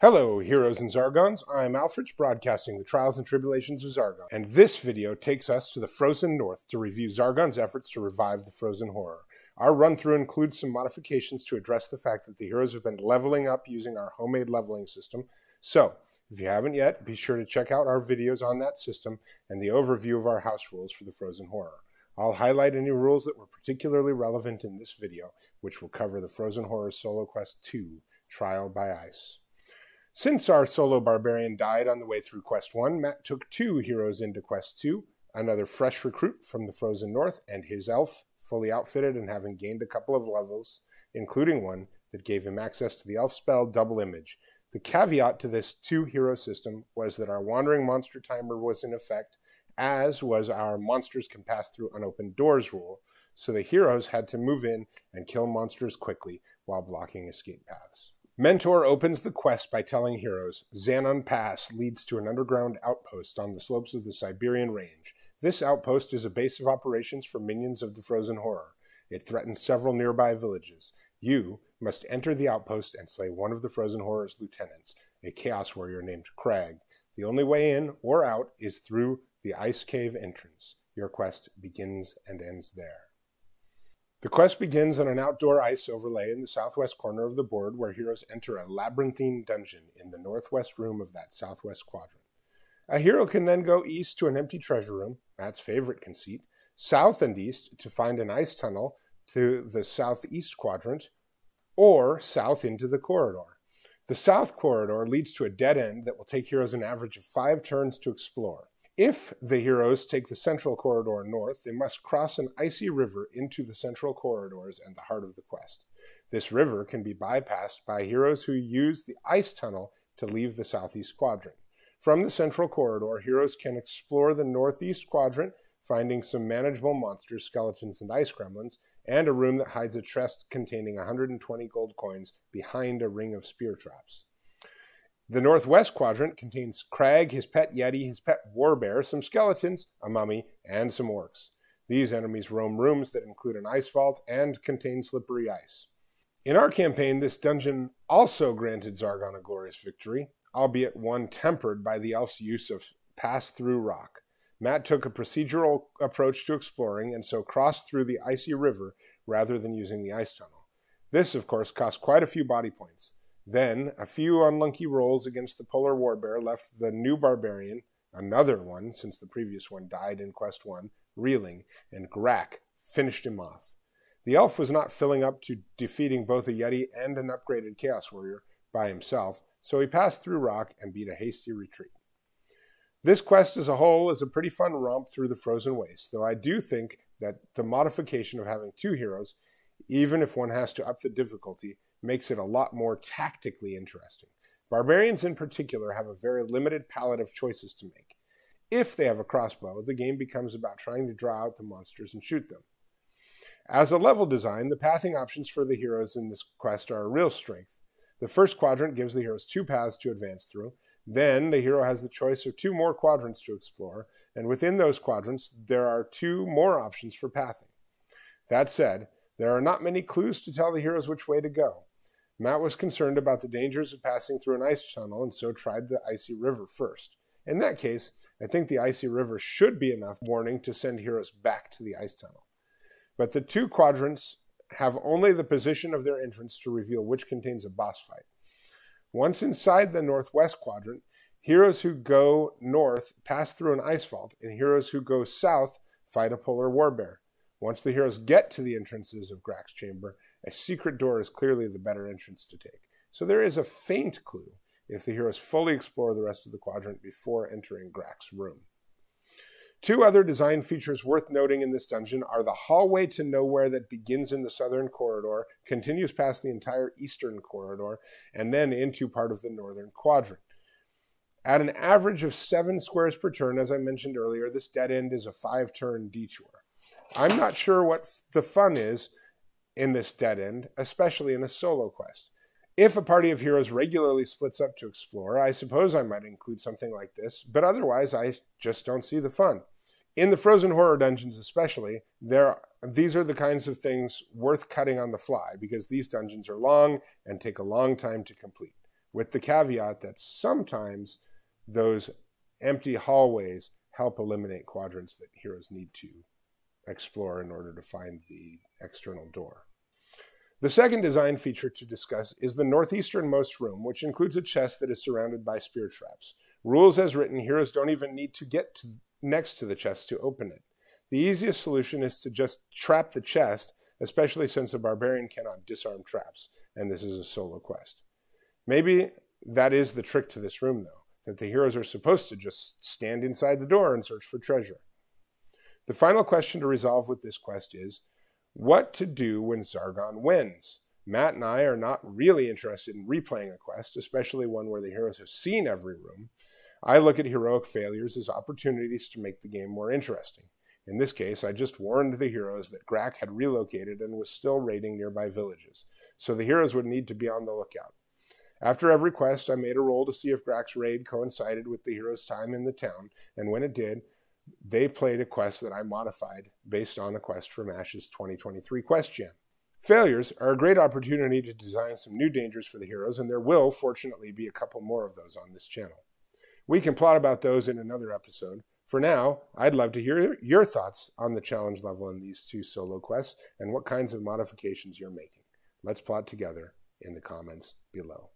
Hello, heroes and Zargons. I'm Alfred, broadcasting the Trials and Tribulations of Zargon, and this video takes us to the Frozen North to review Zargon's efforts to revive the frozen horror. Our run-through includes some modifications to address the fact that the heroes have been leveling up using our homemade leveling system. So, if you haven't yet, be sure to check out our videos on that system and the overview of our house rules for the frozen horror. I'll highlight any rules that were particularly relevant in this video, which will cover the Frozen Horror Solo Quest 2, Trial by Ice. Since our solo barbarian died on the way through Quest 1, Matt took 2 heroes into Quest 2, another fresh recruit from the Frozen North, and his elf, fully outfitted and having gained a couple of levels, including one that gave him access to the elf spell Double Image. The caveat to this 2-hero system was that our wandering monster timer was in effect, as was our monsters can pass through unopened doors rule, so the heroes had to move in and kill monsters quickly while blocking escape paths. Mentor opens the quest by telling heroes Xanon Pass leads to an underground outpost on the slopes of the Siberian Range. This outpost is a base of operations for minions of the Frozen Horror. It threatens several nearby villages. You must enter the outpost and slay one of the Frozen Horror's lieutenants, a Chaos Warrior named Crag. The only way in or out is through the Ice Cave entrance. Your quest begins and ends there. The quest begins on an outdoor ice overlay in the southwest corner of the board where heroes enter a labyrinthine dungeon in the northwest room of that southwest quadrant. A hero can then go east to an empty treasure room, Matt's favorite conceit, south and east to find an ice tunnel to the southeast quadrant, or south into the corridor. The south corridor leads to a dead end that will take heroes an average of 5 turns to explore. If the heroes take the central corridor north, they must cross an icy river into the central corridors and the heart of the quest. This river can be bypassed by heroes who use the ice tunnel to leave the southeast quadrant. From the central corridor, heroes can explore the northeast quadrant, finding some manageable monsters, skeletons, and ice gremlins, and a room that hides a chest containing 120 gold coins behind a ring of spear traps. The northwest quadrant contains Crag, his pet Yeti, his pet Warbear, some skeletons, a mummy, and some orcs. These enemies roam rooms that include an ice vault and contain slippery ice. In our campaign, this dungeon also granted Zargon a glorious victory, albeit one tempered by the elf's use of pass-through rock. Matt took a procedural approach to exploring and so crossed through the icy river rather than using the ice tunnel. This, of course, cost quite a few body points. Then, a few unlucky rolls against the Polar Warbear left the new barbarian, another one since the previous one died in Quest 1, reeling, and Grak finished him off. The elf was not filling up to defeating both a Yeti and an upgraded Chaos Warrior by himself, so he passed through rock and beat a hasty retreat. This quest as a whole is a pretty fun romp through the frozen waste, though I do think that the modification of having 2 heroes, even if one has to up the difficulty, makes it a lot more tactically interesting. Barbarians in particular have a very limited palette of choices to make. If they have a crossbow, the game becomes about trying to draw out the monsters and shoot them. As a level design, the pathing options for the heroes in this quest are a real strength. The first quadrant gives the heroes 2 paths to advance through. Then the hero has the choice of 2 more quadrants to explore, and within those quadrants, there are 2 more options for pathing. That said, there are not many clues to tell the heroes which way to go. Matt was concerned about the dangers of passing through an ice tunnel and so tried the icy river first. In that case, I think the icy river should be enough warning to send heroes back to the ice tunnel. But the 2 quadrants have only the position of their entrance to reveal which contains a boss fight. Once inside the northwest quadrant, heroes who go north pass through an ice vault, and heroes who go south fight a Polar Warbear. Once the heroes get to the entrances of Grak's chamber, a secret door is clearly the better entrance to take. So there is a faint clue if the heroes fully explore the rest of the quadrant before entering Grak's room. 2 other design features worth noting in this dungeon are the hallway to nowhere that begins in the southern corridor, continues past the entire eastern corridor, and then into part of the northern quadrant. At an average of 7 squares per turn, as I mentioned earlier, this dead end is a 5-turn detour. I'm not sure what the fun is in this dead end, especially in a solo quest. If a party of heroes regularly splits up to explore, I suppose I might include something like this, but otherwise I just don't see the fun. In the Frozen Horror dungeons especially, these are the kinds of things worth cutting on the fly, because these dungeons are long and take a long time to complete. with the caveat that sometimes those empty hallways help eliminate quadrants that heroes need to explore in order to find the external door. The second design feature to discuss is the northeasternmost room, which includes a chest that is surrounded by spear traps. Rules as written, heroes don't even need to get next to the chest to open it. The easiest solution is to just trap the chest, especially since a barbarian cannot disarm traps, and this is a solo quest. Maybe that is the trick to this room, though, that the heroes are supposed to just stand inside the door and search for treasure. The final question to resolve with this quest is, what to do when Zargon wins? Matt and I are not really interested in replaying a quest, especially one where the heroes have seen every room. I look at heroic failures as opportunities to make the game more interesting. In this case, I just warned the heroes that Grak had relocated and was still raiding nearby villages, so the heroes would need to be on the lookout. After every quest, I made a roll to see if Grak's raid coincided with the heroes' time in the town, and when it did, they played a quest that I modified based on a quest from Ash's 2023 Quest Jam. Failures are a great opportunity to design some new dangers for the heroes, and there will, fortunately, be a couple more of those on this channel. We can plot about those in another episode. For now, I'd love to hear your thoughts on the challenge level in these two solo quests and what kinds of modifications you're making. Let's plot together in the comments below.